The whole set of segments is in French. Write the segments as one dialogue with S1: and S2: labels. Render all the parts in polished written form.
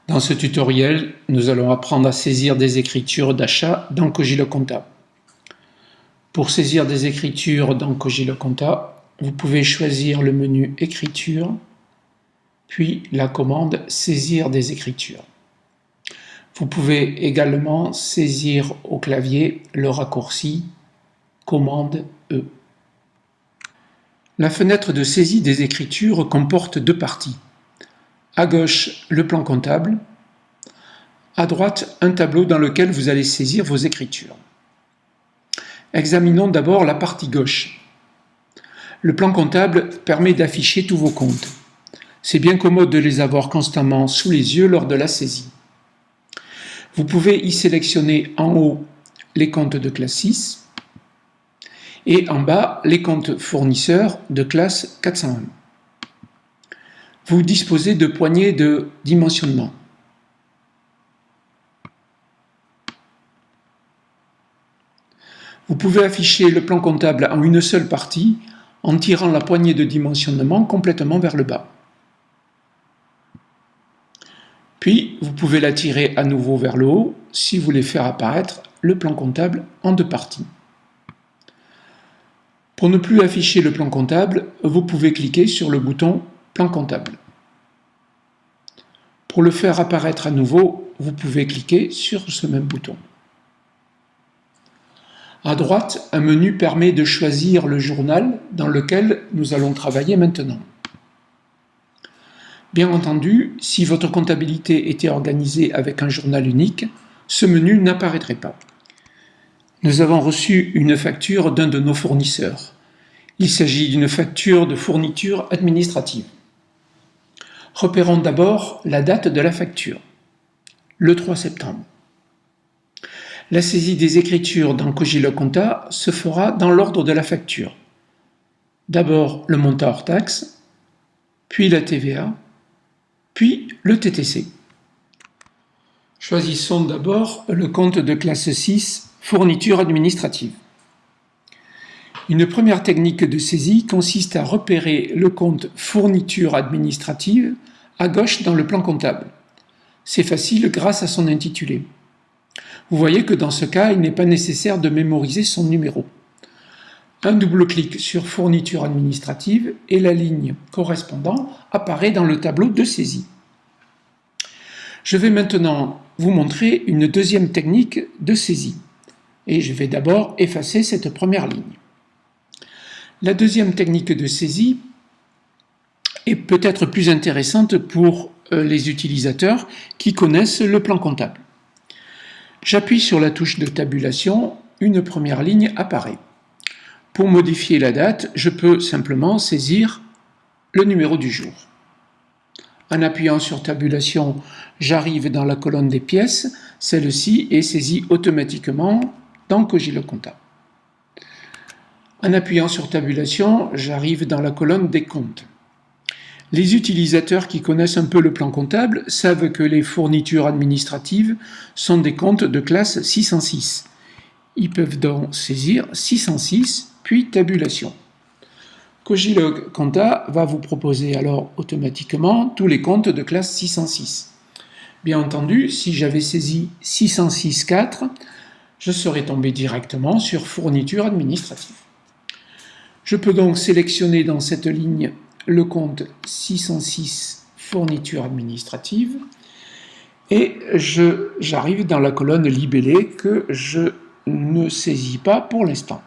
S1: Dans ce tutoriel, nous allons apprendre à saisir des écritures d'achat dans Cogiloconta. Pour saisir des écritures dans Cogiloconta, vous pouvez choisir le menu Écriture, puis la commande Saisir des écritures. Vous pouvez également saisir au clavier le raccourci Commande E. La fenêtre de saisie des écritures comporte deux parties. À gauche, le plan comptable. À droite, un tableau dans lequel vous allez saisir vos écritures. Examinons d'abord la partie gauche. Le plan comptable permet d'afficher tous vos comptes. C'est bien commode de les avoir constamment sous les yeux lors de la saisie. Vous pouvez y sélectionner en haut les comptes de classe 6 et en bas les comptes fournisseurs de classe 401. Vous disposez de poignées de dimensionnement. Vous pouvez afficher le plan comptable en une seule partie en tirant la poignée de dimensionnement complètement vers le bas. Puis, vous pouvez la tirer à nouveau vers le haut si vous voulez faire apparaître le plan comptable en deux parties. Pour ne plus afficher le plan comptable, vous pouvez cliquer sur le bouton Plan comptable. Pour le faire apparaître à nouveau, vous pouvez cliquer sur ce même bouton. À droite, un menu permet de choisir le journal dans lequel nous allons travailler maintenant. Bien entendu, si votre comptabilité était organisée avec un journal unique, ce menu n'apparaîtrait pas. Nous avons reçu une facture d'un de nos fournisseurs. Il s'agit d'une facture de fourniture administrative. Repérons d'abord la date de la facture, le 3 septembre. La saisie des écritures dans Cogiloconta se fera dans l'ordre de la facture. D'abord le montant hors taxe, puis la TVA, puis le TTC. Choisissons d'abord le compte de classe 6, fourniture administrative. Une première technique de saisie consiste à repérer le compte fourniture administrative à gauche dans le plan comptable. C'est facile grâce à son intitulé. Vous voyez que dans ce cas, il n'est pas nécessaire de mémoriser son numéro. Un double clic sur fourniture administrative et la ligne correspondante apparaît dans le tableau de saisie. Je vais maintenant vous montrer une deuxième technique de saisie. Et je vais d'abord effacer cette première ligne. La deuxième technique de saisie est peut-être plus intéressante pour les utilisateurs qui connaissent le plan comptable. J'appuie sur la touche de tabulation, une première ligne apparaît. Pour modifier la date, je peux simplement saisir le numéro du jour. En appuyant sur tabulation, j'arrive dans la colonne des pièces. Celle-ci est saisie automatiquement dans Cogiloconta. En appuyant sur tabulation, j'arrive dans la colonne des comptes. Les utilisateurs qui connaissent un peu le plan comptable savent que les fournitures administratives sont des comptes de classe 606. Ils peuvent donc saisir 606 puis tabulation. Cogiloconta va vous proposer alors automatiquement tous les comptes de classe 606. Bien entendu, si j'avais saisi 606.4, je serais tombé directement sur fourniture administrative. Je peux donc sélectionner dans cette ligne le compte 606 fourniture administrative et j'arrive dans la colonne libellée que je ne saisis pas pour l'instant.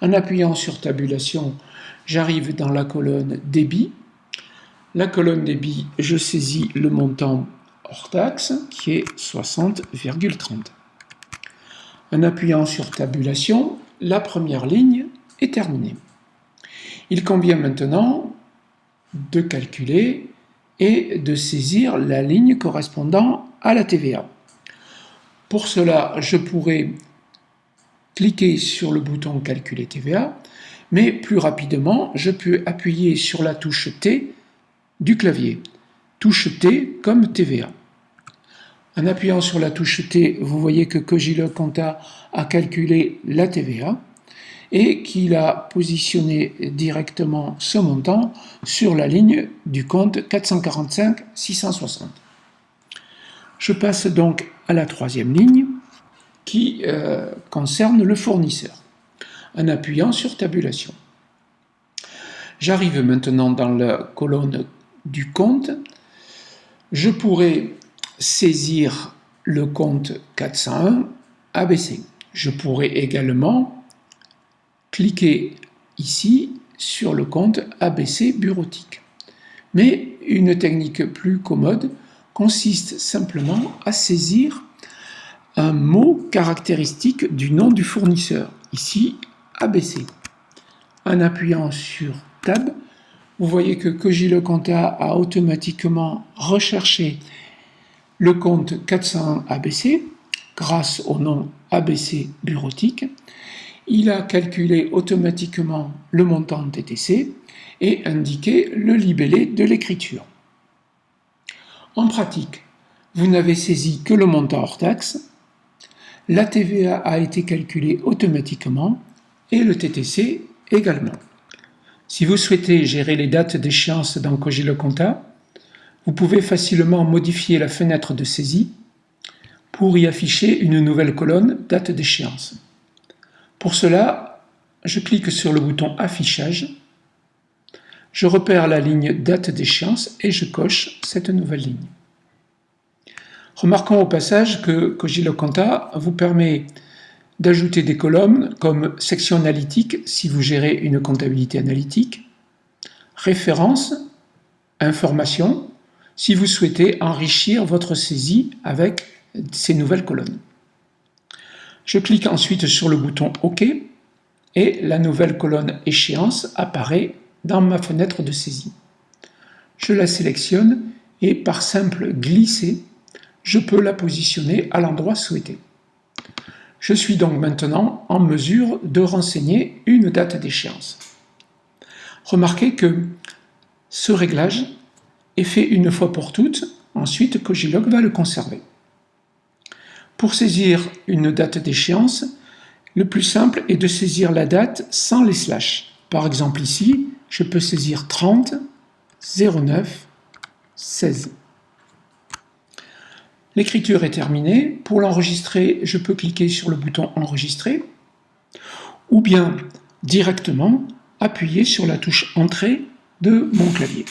S1: En appuyant sur tabulation, j'arrive dans la colonne débit. La colonne débit, je saisis le montant hors taxe qui est 60,30. En appuyant sur tabulation, la première ligne est terminée. Il convient maintenant de calculer et de saisir la ligne correspondant à la TVA. Pour cela, je pourrais cliquer sur le bouton Calculer TVA, mais plus rapidement, je peux appuyer sur la touche T du clavier. Touche T comme TVA. En appuyant sur la touche T, vous voyez que Cogiloconta a calculé la TVA et qu'il a positionné directement ce montant sur la ligne du compte 445 660. Je passe donc à la troisième ligne qui concerne le fournisseur, en appuyant sur Tabulation. J'arrive maintenant dans la colonne du compte. Je pourrais saisir le compte 401 ABC. Je pourrais également cliquer ici sur le compte ABC bureautique. Mais une technique plus commode consiste simplement à saisir un mot caractéristique du nom du fournisseur, ici ABC. En appuyant sur Tab, vous voyez que Cogilocompta a automatiquement recherché le compte 401 ABC grâce au nom ABC bureautique. Il a calculé automatiquement le montant TTC et indiqué le libellé de l'écriture. En pratique, vous n'avez saisi que le montant hors taxe, la TVA a été calculée automatiquement et le TTC également. Si vous souhaitez gérer les dates d'échéance dans Cogilocompta, vous pouvez facilement modifier la fenêtre de saisie pour y afficher une nouvelle colonne date d'échéance. Pour cela, je clique sur le bouton Affichage, je repère la ligne date d'échéance et je coche cette nouvelle ligne. Remarquons au passage que Cogilocompta vous permet d'ajouter des colonnes comme section analytique si vous gérez une comptabilité analytique, référence, information si vous souhaitez enrichir votre saisie avec ces nouvelles colonnes. Je clique ensuite sur le bouton OK et la nouvelle colonne échéance apparaît dans ma fenêtre de saisie. Je la sélectionne et par simple glisser, je peux la positionner à l'endroit souhaité. Je suis donc maintenant en mesure de renseigner une date d'échéance. Remarquez que ce réglage est fait une fois pour toutes, ensuite Cogiloc va le conserver. Pour saisir une date d'échéance, le plus simple est de saisir la date sans les slash. Par exemple ici, je peux saisir 30 09 16. L'écriture est terminée. Pour l'enregistrer, je peux cliquer sur le bouton Enregistrer ou bien directement appuyer sur la touche Entrée de mon clavier.